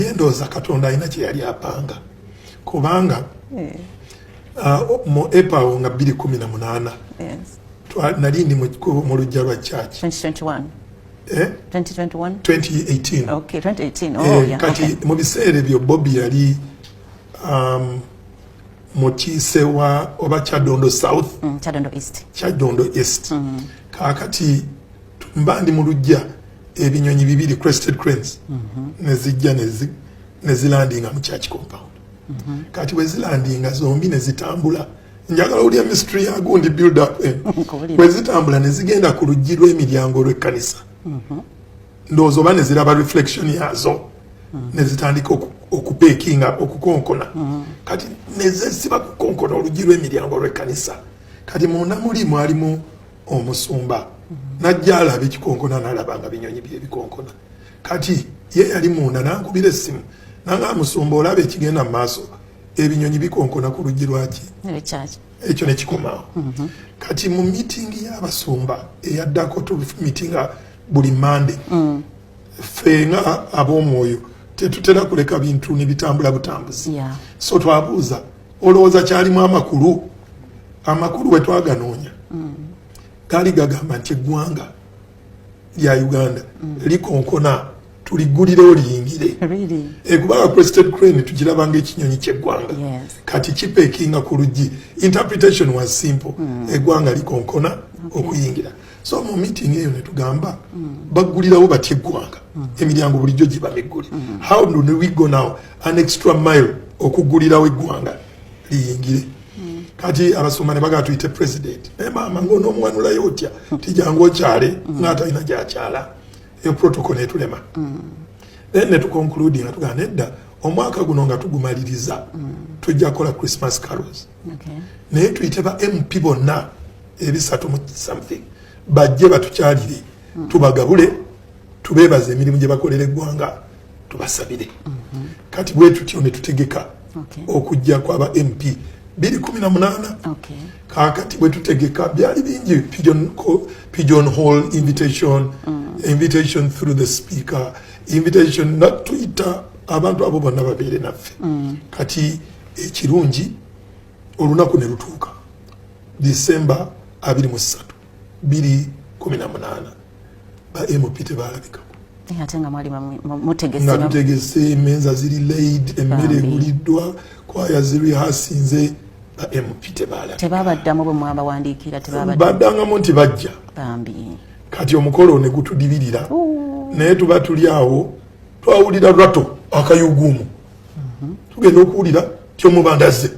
naye ndowooza Katonda alina kye yali apanga kubanga mu April nga 2018 nali ndi mu lujja lwa church 2021 2018 okay 2018 oh yeah kati mu biseera ebyo Bobby yali mu Kisewa oba Kyadondo South Kyadondo East kakati mbandi mu lujja ebinyonyi bibiri crested cranes nezijja nezilandinga mu church compound kati bwe zilandinga zombi nezitambula njagala uli mystery ya gundi build up bwe zitambula nezigenda ku lujji lw'emiryango lw'ekkanisa ndowooza oba neziraba reflection yazo nezitandika okupekinga okukonkona kati nezesiba kukonkona olujji lw'emiryango lw'ekkanisa kati munda mwalimu omusumba najja alaba ekikonkona n'alaba nga binyonyi bye bikonkona kati ye yali munda n'ankubira essimu nanga amusumba olaba ekigenda mu maaso ebinyonyi bikonkona ku lujji lwaki ekyo nekikomawo kati mu mitingi y'abasumba eyaddako tumitinga buli Monday ffe nga ab'omwoyo tetutera kuleka bintu ne bitambula butambuzi so twabuuza olowooza kyalimu amakulu we twaganoonya gaali gagamba nti eggwanga lya Uganda likonkona tuliggulirewo liyingire kubanga crested crane tugirabanga ekinyonyi ky'eggwanga kati kipekinga ku luggi interpretation was simple eggwanga likonkona okuyingira so mu meeting eyo ne tugamba baggulirawo batya eggwanga emiryango bulijjo giba miggule how do we go now an extra mile okuggulirawo eggwanga liyingire kati abasumba ne bagaa tuyite president maama ng'onoomwanulayo otya tijangu okyale ng'atalina gy'akyala eyo protocol netulema then ne tuconclude nga tugamba nedda omwaka guno nga tugumaliriza tujja kukola Christmas carols naye tuyite ba MP bonna ebisatu mu something bajje batukyalire tubagabule tubeebaza emirimu gye bakolera eggwanga tubasabire kati bwe tutyo ne tutegeka okujja kw'aba MP 2018 kakati bwe tutegeka byali bingi pigeon hole invitation through the speaker invitation not Twitter abantu abo bonna babeere naffe kati ekirungi olunaku ne lutuuka December 23 2018 ba MP tebalabikako ate nga mwali mutegese menza ziri laid emmere eguliddwa kwaya ziri hasinze ba MP tebabaddamu bwe mwabawandiikira baddangamu nti bajja kati omukolo ne gutudibirira naye tuba tuli awo twawulira lwato akayugumu tugenda okuwulira tyomubandaze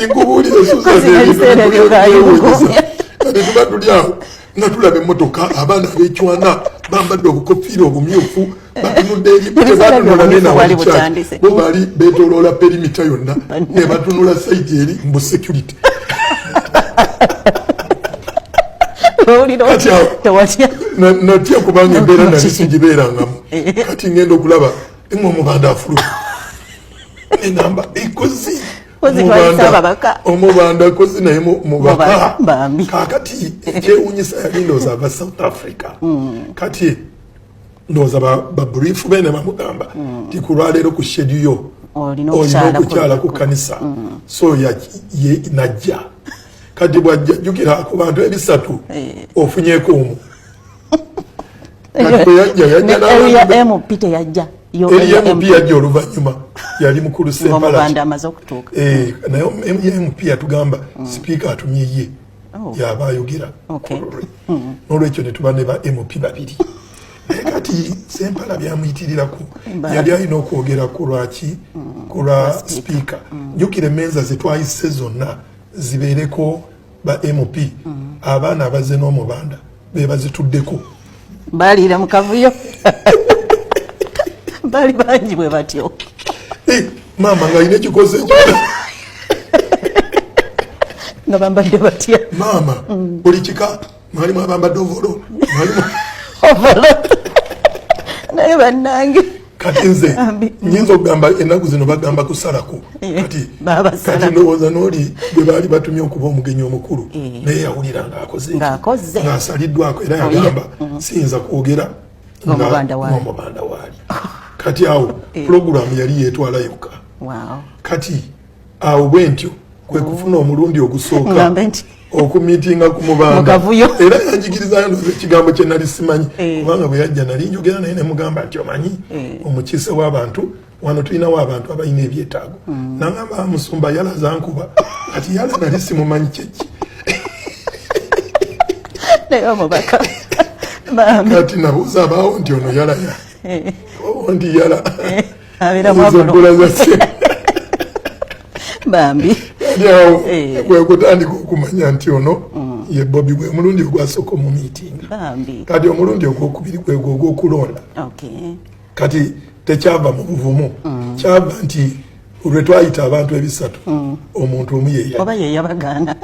inkubuulire kati tuba tuli awo nga tulaba emmotoka abaana ab'ekywana bambadde obukofiira obumyufu batunudde eri tebatunula nenawalikyali bo bali beetoloola perimita yonna ne batunula saidi eri mbu security natya kubanga embeera nali sigibeerangamu kati ngenda okulaba emwe omubanda afulu enamba ekozi omubanda kozi naye mubaka kakati ekyewunyisa yali ndowooza aba South Africa kati ndowooza babrief bene bamugamba ti kulwaleero ku schedule olina okukyala ku kanisa so najja kati bwajja jjukira ku bantu ebisatu ofunyeeko omu kati bwe yajja MP teyajja MP yajja oluvannyuma yali mukulu Sempala naye MP yatugamba sipiika atumye ye yaba ayogera n'olwekyo ne tuba ne ba MP babiri naye kati Sempala byamuyitirirako yali alina okwogera ku lwaki ku lwa sipiika jjukira emmeeza ze twayise zonna zibeereko ba MP abaana abazze n'omubanda be bazituddeko baliira mu kavuyo bali bangi bwe batyo maama nga alina ekikoze nga bambadde batya maama buli kika mwalimu abambadde ovolo mwalimu naye bannange kati nze nyinza okugamba ennaku zino bagamba kusalako kati ndowooza n'oli bwe baali batumye okuba omugenyi omukulu naye yawulira ng'akoze ng'asaliddwako era yagamba siyinza kwogera ng'omubanda waali kati awo pulogulaamu yali yeetwala yokka kati awo bwe ntyo kwe kufuna omulundi ogusooka okumiitinga ku mubanda era yanjigirizayo ekigambo kye nali simanyi kubanga bwe yajja nali njogera naye ne mugamba nti omanyi omukiise w'abantu wano tulinawo abantu abalina ebyetaago nangamba musumba yalaza nkuba kati yala nali simumanyi kyeki kati nabuuza abaawo nti ono yala nti yala ezogola zase bambi yawo kwekutandika okumanya nti ono ye Bobi gwe mulundi ogwasooka mu miitingi kati omulundi ogwokubiri gwegwo ogw'okulonda kati tekyava mu buvumu kyava nti lwe twayita abantu ebisatu omuntu omu oba yeyabagaana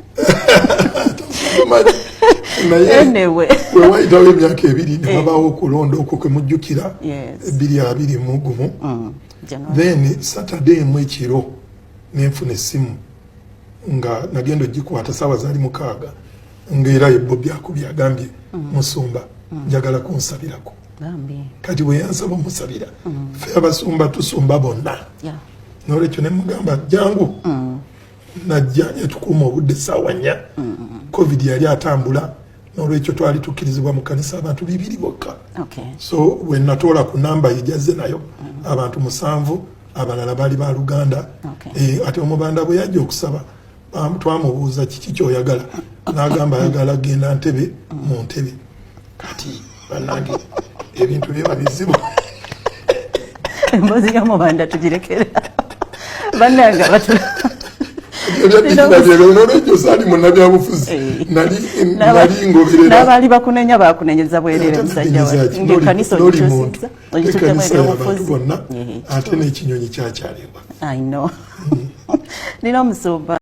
naye we wayitawo emyaka ebiri ne babaawo okulonda okwo kwe mujjukira 2021 then Saturday emu ekiro nenfuna essimu nga nagenda ogikwata saawa zaali 6 ng'era ye Bobi akubye agambye musumba njagala kunsabirako kati bwe yansaba omusabira ffe abasumba tusumba bonna n'olwekyo ne mugamba jangu najja etukuuma obudde essaawa 4 covid yali atambula n'olwekyo twali tukkirizibwa mu kanisa abantu 2 bokka so bwe natoola ku namba ejazze nayo abantu 7 abalala bali ba Luganda ate omubanda bwe yajja okusaba twamubuuza kiki kyoyagala n'agamba ayagala genda Ntebe mu Ntebe kati bannange ebintu byeba bizibu embozi y'omubanda tugirekera bannanga batula n'olwekyo saali munnabyabufuzi nali ngoberera n'abaali bakunenya bakunenyeza bwerere musajja wange ng'ekkanisa ogituddemu ebyobufuzi bonna ate n'ekinyonyi kyakyalibwa I know nina omusumba